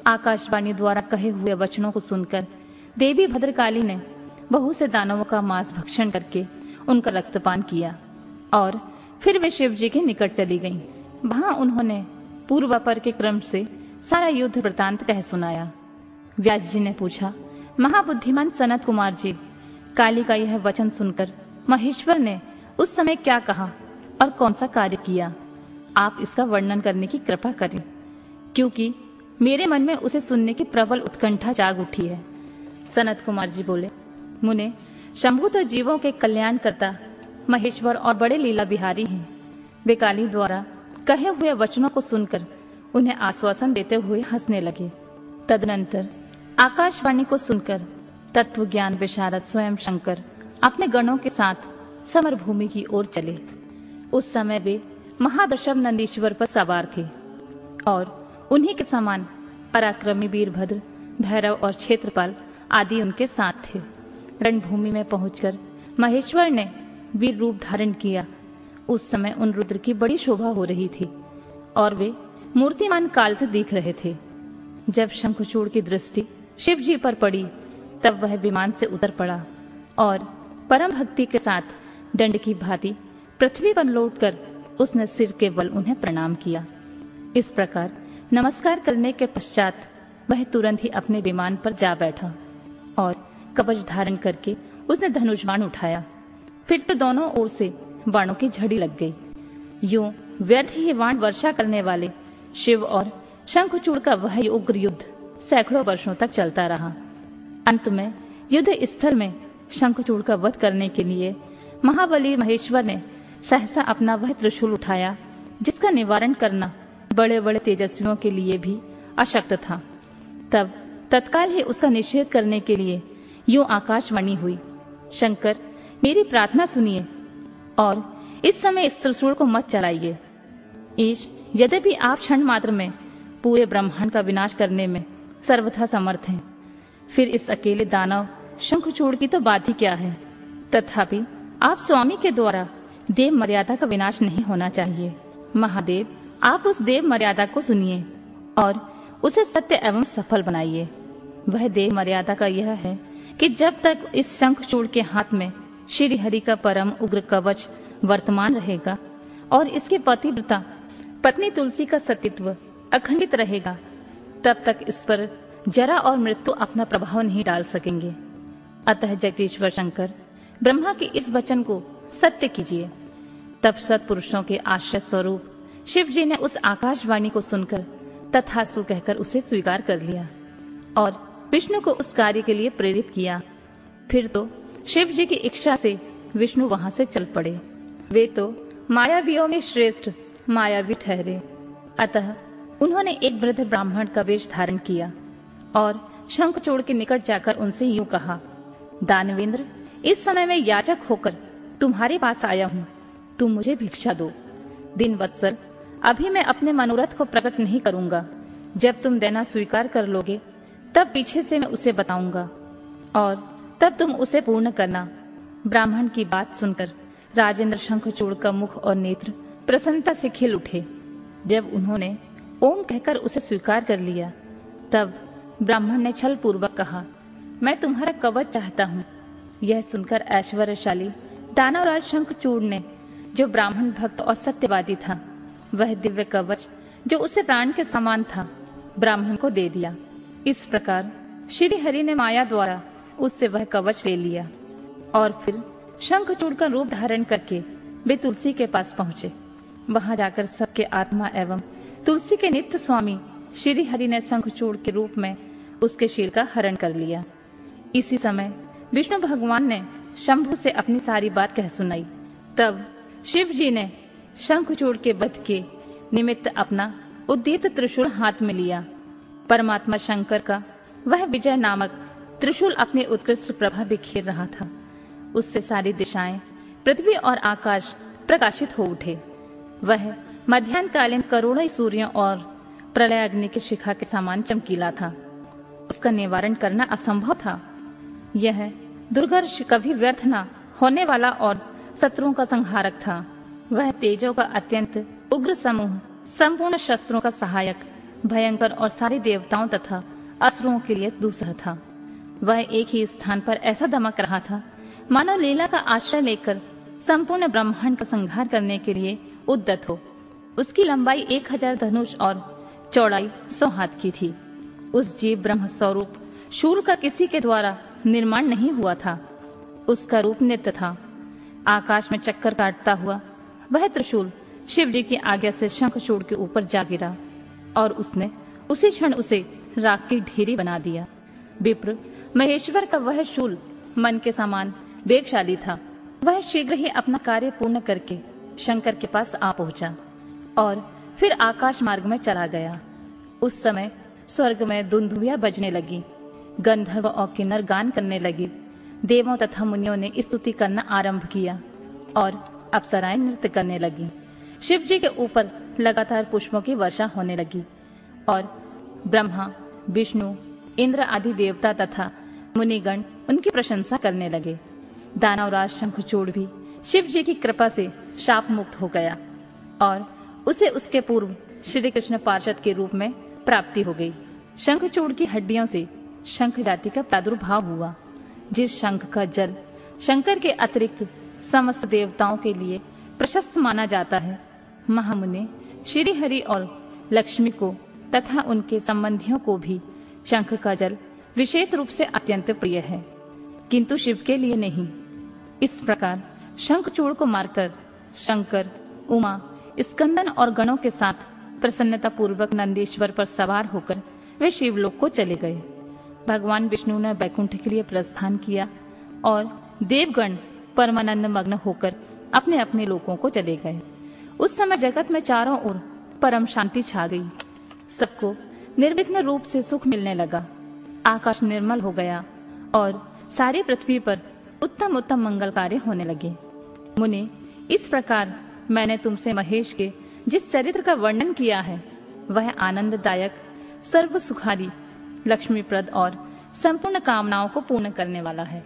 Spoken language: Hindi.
आकाशवाणी द्वारा कहे हुए वचनों को सुनकर देवी भद्रकाली ने बहुत से दानवों का मांस भक्षण करके उनका रक्तपान किया और फिर वे शिव जी के निकट चली गईं। वहां उन्होंने पूर्वापर के क्रम से सारा युद्ध वृतांत कह सुनाया। व्यास जी ने पूछा, महाबुद्धिमान सनत कुमार जी, काली का यह वचन सुनकर महेश्वर ने उस समय क्या कहा और कौन सा कार्य किया? आप इसका वर्णन करने की कृपा करें, क्योंकि मेरे मन में उसे सुनने की प्रबल उत्कंठा जाग उठी है। सनत कुमार जी बोले, मुने, शंभु तो जीवों के कल्याण करता महेश्वर और बड़े लीला बिहारी हैं। वे काली द्वारा कहे हुए वचनों को सुनकर उन्हें आश्वासन देते हुए हंसने लगे। तदनंतर आकाशवाणी को सुनकर तत्व ज्ञान विशारद स्वयं शंकर अपने गणों के साथ समर भूमि की ओर चले। उस समय वे महावृषभ नंदीश्वर पर सवार थे और उन्हीं के समान पराक्रमी वीरभद्र, भैरव और क्षेत्रपाल आदि उनके साथ थे। रणभूमि में पहुंचकर महेश्वर ने वीर रूप धारण किया। उस समय उन रुद्र की बड़ी शोभा हो रही थी और वे मूर्तिमान काल से दिख रहे थे। जब शंखचूड़ की दृष्टि शिव जी पर पड़ी तब वह विमान से उतर पड़ा और परम भक्ति के साथ दंड की भांति पृथ्वी पर लौटकर उसने सिर के बल उन्हें प्रणाम किया। इस प्रकार नमस्कार करने के पश्चात वह तुरंत ही अपने विमान पर जा बैठा और कवच धारण करके उसने धनुष बाण उठाया। फिर तो दोनों ओर से बाणों की झड़ी लग गई। यूं व्यर्थ ही बाण वर्षा करने वाले शिव और शंखचूड़ का वह उग्र युद्ध सैकड़ों वर्षों तक चलता रहा। अंत में युद्ध स्थल में शंखचूड़ का वध करने के लिए महाबली महेश्वर ने सहसा अपना वह त्रिशूल उठाया, जिसका निवारण करना बड़े बड़े तेजस्वियों के लिए भी अशक्त था। तब तत्काल ही उसका निषेध करने के लिए यूं आकाशवाणी हुई, शंकर, मेरी प्रार्थना सुनिए और इस समय इस त्रिशूल को मत चलाइए। ईश, यद्यपि आप क्षण मात्र में पूरे ब्रह्मांड का विनाश करने में सर्वथा समर्थ हैं, फिर इस अकेले दानव शंखचूड़ की तो बात ही क्या है। तथापि आप स्वामी के द्वारा देव मर्यादा का विनाश नहीं होना चाहिए। महादेव, आप उस देव मर्यादा को सुनिए और उसे सत्य एवं सफल बनाइए। वह देव मर्यादा का यह है कि जब तक इस शंखचूड़ के हाथ में श्री हरि का परम उग्र कवच वर्तमान रहेगा और इसके पतिव्रता पत्नी तुलसी का सतीत्व अखंडित रहेगा, तब तक इस पर जरा और मृत्यु अपना प्रभाव नहीं डाल सकेंगे। अतः जगदीश्वर शंकर, ब्रह्मा के इस वचन को सत्य कीजिए। तब सत्पुरुषों के आश्रय स्वरूप शिव जी ने उस आकाशवाणी को सुनकर तथास्तु कहकर उसे स्वीकार कर लिया और विष्णु को उस कार्य के लिए प्रेरित किया। फिर तो शिव जी की इच्छा से विष्णु वहां से चल पड़े। वे तो मायावियों में श्रेष्ठ मायावी ठहरे। अतः उन्होंने एक वृद्ध ब्राह्मण का वेश धारण किया और शंखचूड़ के निकट जाकर उनसे यूं कहा, दानवेंद्र, इस समय मैं याचक होकर तुम्हारे पास आया हूँ, तुम मुझे भिक्षा दो। दिन वत्सल, अभी मैं अपने मनोरथ को प्रकट नहीं करूंगा। जब तुम देना स्वीकार कर लोगे तब पीछे से मैं उसे बताऊंगा और तब तुम उसे पूर्ण करना। ब्राह्मण की बात सुनकर राजेंद्र शंखचूड़ का मुख और नेत्र प्रसन्नता से खिल उठे। जब उन्होंने ओम कहकर उसे स्वीकार कर लिया तब ब्राह्मण ने छल पूर्वक कहा, मैं तुम्हारा कवच चाहता हूँ। यह सुनकर ऐश्वर्यशाली दानवराज शंखचूड़ ने, जो ब्राह्मण भक्त और सत्यवादी था, वह दिव्य कवच जो उसे प्राण के समान था ब्राह्मण को दे दिया। इस प्रकार श्री हरि ने माया द्वारा उससे वह कवच ले लिया और फिर शंखचूड़ का रूप धारण करके वे तुलसी के पास पहुंचे। वहां जाकर सबके आत्मा एवं तुलसी के नित्य स्वामी श्री हरि ने शंखचूड़ के रूप में उसके शील का हरण कर लिया। इसी समय विष्णु भगवान ने शंभु से अपनी सारी बात कह सुनाई। तब शिव जी ने शंखचूड़ के वध के निमित्त अपना उद्दीप्त त्रिशूल हाथ में लिया। परमात्मा शंकर का वह विजय नामक त्रिशूल अपने उत्कृष्ट प्रभा बिखेर रहा था। उससे सारी दिशाएं, पृथ्वी और आकाश प्रकाशित हो उठे। वह मध्याह्नकालीन करोड़ों सूर्यों और प्रलय अग्नि की शिखा के समान चमकीला था। उसका निवारण करना असंभव था। यह दुर्घर्ष कभी व्यर्थ न होने वाला और शत्रुओं का संहारक था। वह तेजों का अत्यंत उग्र समूह, संपूर्ण शस्त्रों का सहायक, भयंकर और सारे देवताओं तथा असुरों के लिए दूसरा था। वह एक ही स्थान पर ऐसा दमक रहा था मानो लीला का आश्रय लेकर संपूर्ण ब्रह्मांड का संहार करने के लिए उद्यत हो। उसकी लंबाई 1000 धनुष और चौड़ाई 100 हाथ की थी। उस जीव ब्रह्म स्वरूप शूल का किसी के द्वारा निर्माण नहीं हुआ था। उसका रूप नित्य था। आकाश में चक्कर काटता हुआ वह त्रिशूल शिव जी की आज्ञा से शंखचूड़ के ऊपर जा गिरा और उसने उसी क्षण उसे राख की ढेरी बना दिया। विप्र महेश्वर का वह शूल मन के समान वेगशाली था। वह शीघ्र ही अपना कार्य पूर्ण करके शंकर के पास आ पहुंचा और फिर आकाश मार्ग में चला गया। उस समय स्वर्ग में दुंदुभियां बजने लगी, गंधर्व और किन्नर गान करने लगे, देवों तथा मुनियों ने स्तुति करना आरंभ किया और अप्सराएं नृत्य करने लगी। शिव जी के ऊपर लगातार पुष्पों की वर्षा होने लगी और ब्रह्मा, विष्णु, इंद्र आदि देवता तथा मुनिगण उनकी प्रशंसा करने लगे। दानवराज शंखचूड़ भी शिव जी की कृपा से शाप मुक्त हो गया और उसे उसके पूर्व श्री कृष्ण पार्षद के रूप में प्राप्ति हो गई। शंखचूड़ की हड्डियों से शंख जाति का प्रादुर्भाव हुआ। जिस शंख का जल शंकर के अतिरिक्त समस्त देवताओं के लिए प्रशस्त माना जाता है, महामुनि श्री हरि और लक्ष्मी को तथा उनके संबंधियों को भी शंख का जल विशेष रूप से अत्यंत प्रिय है, किंतु शिव के लिए नहीं। इस प्रकार शंखचूड़ को मारकर शंकर, उमा, स्कंदन और गणों के साथ प्रसन्नता पूर्वक नंदीश्वर पर सवार होकर वे शिवलोक को चले गए। भगवान विष्णु ने वैकुंठ के लिए प्रस्थान किया और देवगण परमानंद मग्न होकर अपने अपने लोकों को चले गए। उस समय जगत में चारों ओर परम शांति छा गई। सबको निर्विघ्न रूप से सुख मिलने लगा। आकाश निर्मल हो गया और सारी पृथ्वी पर उत्तम उत्तम मंगल कार्य होने लगे। मुनि, इस प्रकार मैंने तुमसे महेश के जिस चरित्र का वर्णन किया है वह आनंददायक, सर्व सुखारी, लक्ष्मीप्रद और संपूर्ण कामनाओं को पूर्ण करने वाला है।